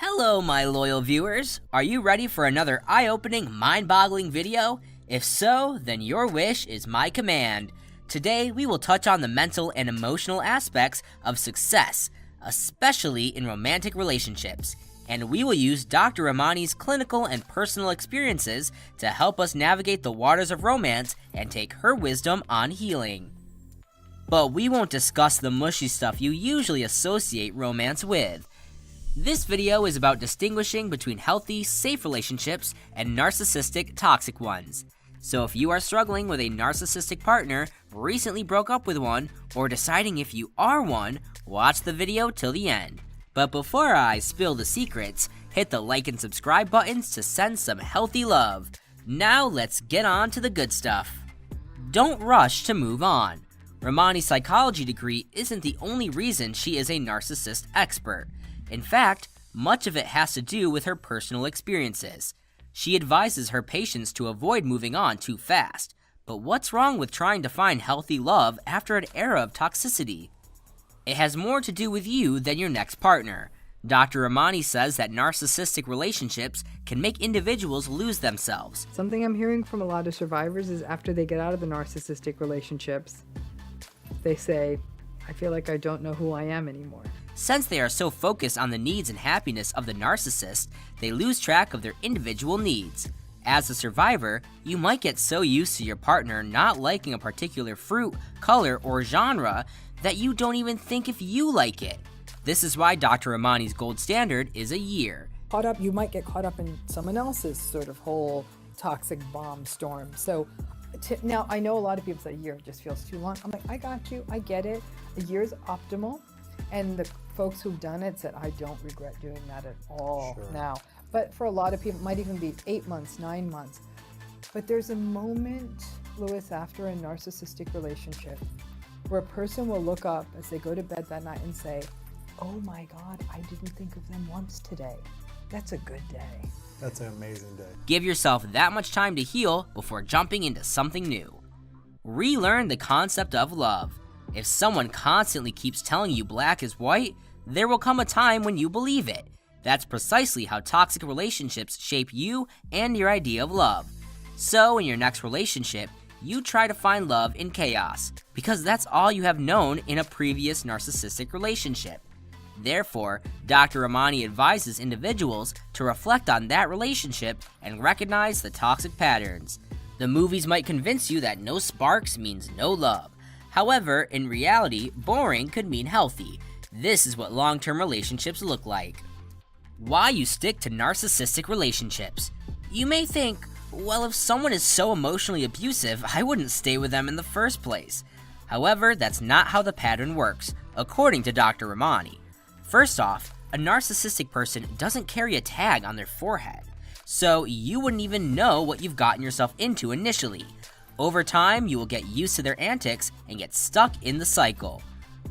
Hello, my loyal viewers. Are you ready for another eye-opening, mind-boggling video? If so, then your wish is my command. Today, we will touch on the mental and emotional aspects of success, especially in romantic relationships. And we will use Dr. Ramani's clinical and personal experiences to help us navigate the waters of romance and take her wisdom on healing. But we won't discuss the mushy stuff you usually associate romance with. This video is about distinguishing between healthy, safe relationships and narcissistic, toxic ones. So if you are struggling with a narcissistic partner, recently broke up with one, or deciding if you are one, watch the video till the end. But before I spill the secrets, hit the like and subscribe buttons to send some healthy love. Now let's get on to the good stuff. Don't rush to move on. Ramani's psychology degree isn't the only reason she is a narcissist expert. In fact, much of it has to do with her personal experiences. She advises her patients to avoid moving on too fast. But what's wrong with trying to find healthy love after an era of toxicity? It has more to do with you than your next partner. Dr. Ramani says that narcissistic relationships can make individuals lose themselves. Something I'm hearing from a lot of survivors is after they get out of the narcissistic relationships, they say, I feel like I don't know who I am anymore. Since they are so focused on the needs and happiness of the narcissist, they lose track of their individual needs. As a survivor, you might get so used to your partner not liking a particular fruit, color, or genre that you don't even think if you like it. This is why Dr. Ramani's gold standard is a year. You might get caught up in someone else's sort of whole toxic bomb storm. So now I know a lot of people say a year just feels too long. I'm like, I got you, I get it. A year is optimal. And the folks who've done it said, I don't regret doing that at all now. But for a lot of people, it might even be 8 months, 9 months. But there's a moment, Louis, after a narcissistic relationship, where a person will look up as they go to bed that night and say, oh my God, I didn't think of them once today. That's a good day. That's an amazing day. Give yourself that much time to heal before jumping into something new. Relearn the concept of love. If someone constantly keeps telling you black is white, there will come a time when you believe it. That's precisely how toxic relationships shape you and your idea of love. So in your next relationship, you try to find love in chaos, because that's all you have known in a previous narcissistic relationship. Therefore, Dr. Ramani advises individuals to reflect on that relationship and recognize the toxic patterns. The movies might convince you that no sparks means no love. However, in reality, boring could mean healthy. This is what long-term relationships look like. Why you stick to narcissistic relationships. You may think, well, if someone is so emotionally abusive, I wouldn't stay with them in the first place. However, that's not how the pattern works, according to Dr. Ramani. First off, a narcissistic person doesn't carry a tag on their forehead, so you wouldn't even know what you've gotten yourself into initially. Over time, you will get used to their antics and get stuck in the cycle.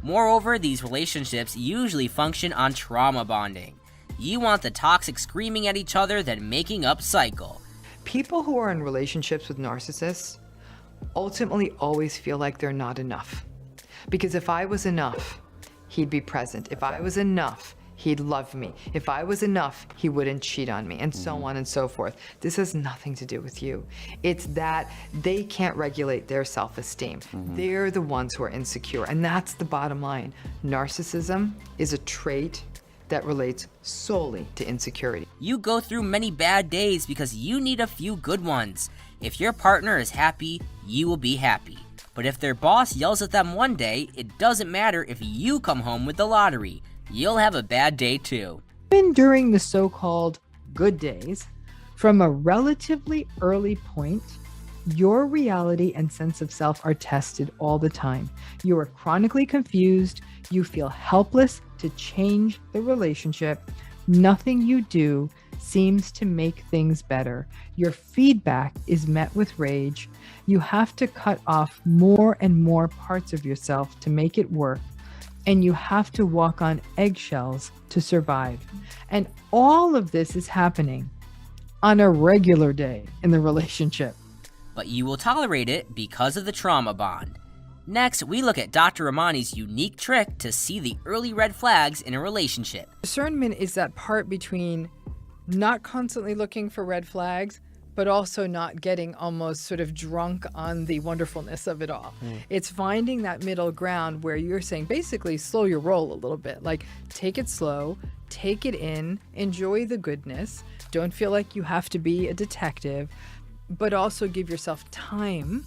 Moreover, these relationships usually function on trauma bonding. You want the toxic screaming at each other, then making up cycle. People who are in relationships with narcissists ultimately always feel like they're not enough. Because if I was enough, he'd be present. If I was enough, he'd love me. If I was enough, he wouldn't cheat on me, and so on and so forth. This has nothing to do with you. It's that they can't regulate their self-esteem. They're the ones who are insecure, and that's the bottom line. Narcissism is a trait that relates solely to insecurity. You go through many bad days because you need a few good ones. If your partner is happy, you will be happy. But if their boss yells at them one day, it doesn't matter if you come home with the lottery. You'll have a bad day too. Even during the so-called good days, from a relatively early point, your reality and sense of self are tested all the time. You are chronically confused. You feel helpless to change the relationship. Nothing you do seems to make things better. Your feedback is met with rage. You have to cut off more and more parts of yourself to make it work. And you have to walk on eggshells to survive. And all of this is happening on a regular day in the relationship. But you will tolerate it because of the trauma bond. Next, we look at Dr. Ramani's unique trick to see the early red flags in a relationship. Discernment is that part between not constantly looking for red flags, but also not getting almost sort of drunk on the wonderfulness of it all. It's finding that middle ground where you're saying basically slow your roll a little bit. Like take it slow, take it in, enjoy the goodness. Don't feel like you have to be a detective, but also give yourself time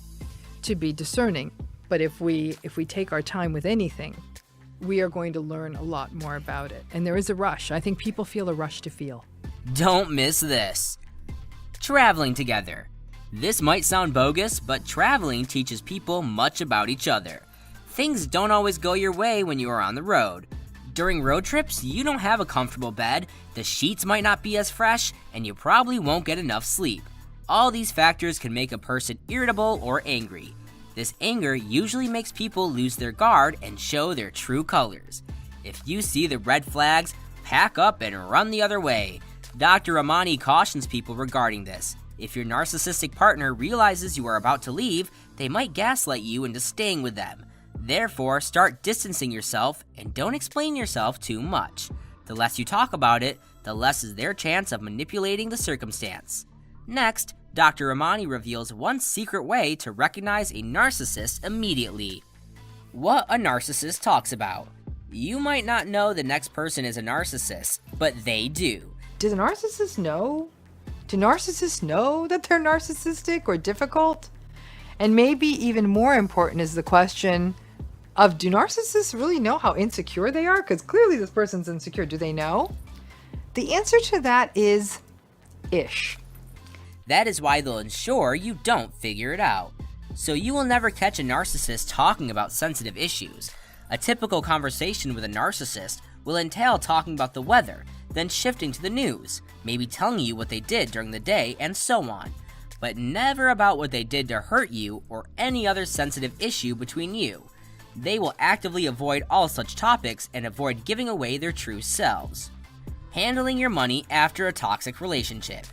to be discerning. But if we take our time with anything, we are going to learn a lot more about it. And there is a rush. I think people feel a rush to feel. Don't miss this. Traveling together. This might sound bogus, but traveling teaches people much about each other. Things don't always go your way when you are on the road. During road trips, you don't have a comfortable bed, the sheets might not be as fresh, and you probably won't get enough sleep. All these factors can make a person irritable or angry. This anger usually makes people lose their guard and show their true colors. If you see the red flags, pack up and run the other way. Dr. Ramani cautions people regarding this. If your narcissistic partner realizes you are about to leave, they might gaslight you into staying with them. Therefore, start distancing yourself and don't explain yourself too much. The less you talk about it, the less is their chance of manipulating the circumstance. Next, Dr. Ramani reveals one secret way to recognize a narcissist immediately. What a narcissist talks about. You might not know the next person is a narcissist, but they do. Does a narcissist know? Do narcissists know that they're narcissistic or difficult? And maybe even more important is the question of, do narcissists really know how insecure they are? Because clearly this person's insecure. Do they know? The answer to that is ish. That is why they'll ensure you don't figure it out. So you will never catch a narcissist talking about sensitive issues. A typical conversation with a narcissist will entail talking about the weather, then shifting to the news, maybe telling you what they did during the day, and so on. But never about what they did to hurt you or any other sensitive issue between you. They will actively avoid all such topics and avoid giving away their true selves. Handling your money after a toxic relationship.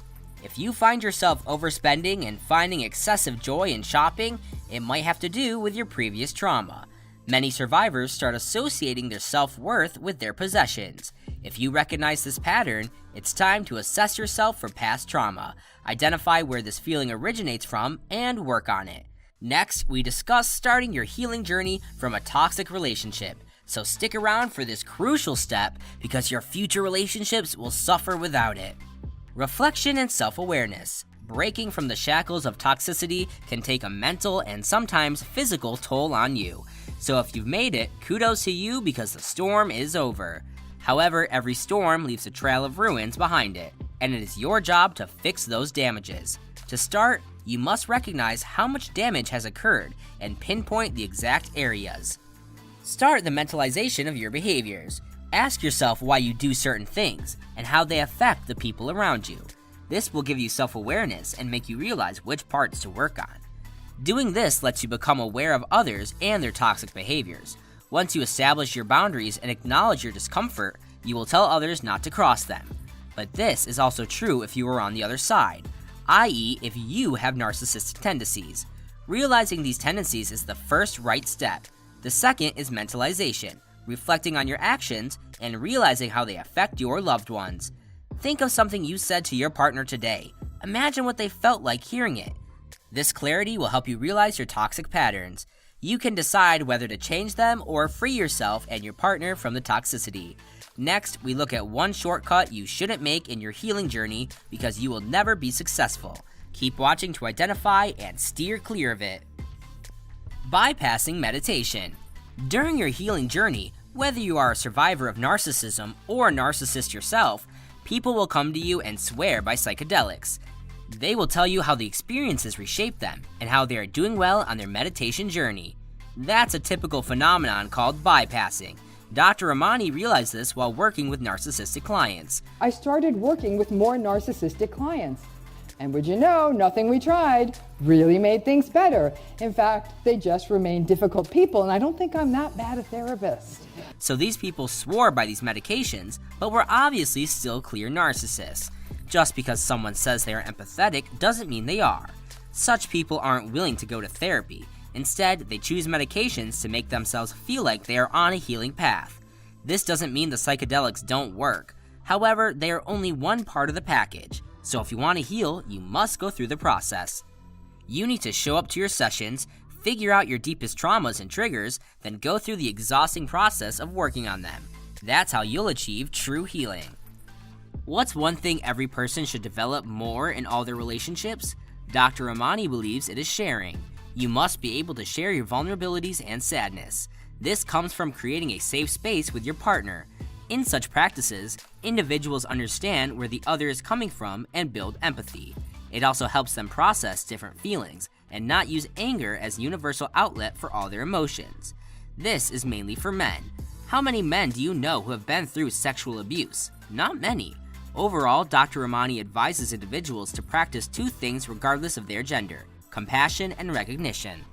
If you find yourself overspending and finding excessive joy in shopping, it might have to do with your previous trauma. Many survivors start associating their self-worth with their possessions. If you recognize this pattern, it's time to assess yourself for past trauma, identify where this feeling originates from, and work on it. Next, we discuss starting your healing journey from a toxic relationship. So stick around for this crucial step because your future relationships will suffer without it. Reflection and self-awareness. Breaking from the shackles of toxicity can take a mental and sometimes physical toll on you. So if you've made it, kudos to you because the storm is over. However, every storm leaves a trail of ruins behind it, and it is your job to fix those damages. To start, you must recognize how much damage has occurred and pinpoint the exact areas. Start the mentalization of your behaviors. Ask yourself why you do certain things and how they affect the people around you. This will give you self-awareness and make you realize which parts to work on. Doing this lets you become aware of others and their toxic behaviors. Once you establish your boundaries and acknowledge your discomfort, you will tell others not to cross them. But this is also true if you are on the other side, i.e., if you have narcissistic tendencies. Realizing these tendencies is the first right step. The second is mentalization, reflecting on your actions and realizing how they affect your loved ones. Think of something you said to your partner today. Imagine what they felt like hearing it. This clarity will help you realize your toxic patterns. You can decide whether to change them or free yourself and your partner from the toxicity. Next, we look at one shortcut you shouldn't make in your healing journey because you will never be successful. Keep watching to identify and steer clear of it. Bypassing meditation. During your healing journey, whether you are a survivor of narcissism or a narcissist yourself, people will come to you and swear by psychedelics. They will tell you how the experiences reshaped them and how they are doing well on their meditation journey. That's a typical phenomenon called bypassing. Dr. Ramani realized this while working with narcissistic clients. I started working with more narcissistic clients. And would you know, nothing we tried really made things better. In fact, they just remain difficult people, and I don't think I'm that bad a therapist. So these people swore by these medications, but were obviously still clear narcissists. Just because someone says they are empathetic doesn't mean they are. Such people aren't willing to go to therapy. Instead, they choose medications to make themselves feel like they are on a healing path. This doesn't mean the psychedelics don't work. However, they are only one part of the package, so if you want to heal, you must go through the process. You need to show up to your sessions, figure out your deepest traumas and triggers, then go through the exhausting process of working on them. That's how you'll achieve true healing. What's one thing every person should develop more in all their relationships? Dr. Ramani believes it is sharing. You must be able to share your vulnerabilities and sadness. This comes from creating a safe space with your partner. In such practices, individuals understand where the other is coming from and build empathy. It also helps them process different feelings and not use anger as a universal outlet for all their emotions. This is mainly for men. How many men do you know who have been through sexual abuse? Not many. Overall, Dr. Ramani advises individuals to practice two things regardless of their gender: compassion and recognition.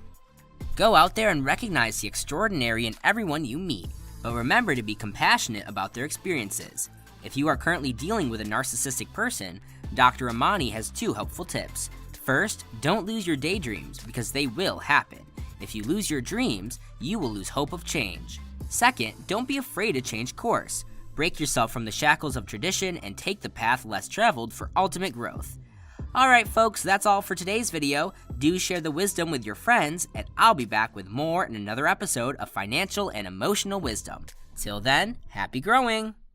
Go out there and recognize the extraordinary in everyone you meet, but remember to be compassionate about their experiences. If you are currently dealing with a narcissistic person, Dr. Ramani has two helpful tips. First, don't lose your daydreams because they will happen. If you lose your dreams, you will lose hope of change. Second, don't be afraid to change course. Break yourself from the shackles of tradition and take the path less traveled for ultimate growth. Alright folks, that's all for today's video. Do share the wisdom with your friends, and I'll be back with more in another episode of Financial and Emotional Wisdom. Till then, happy growing!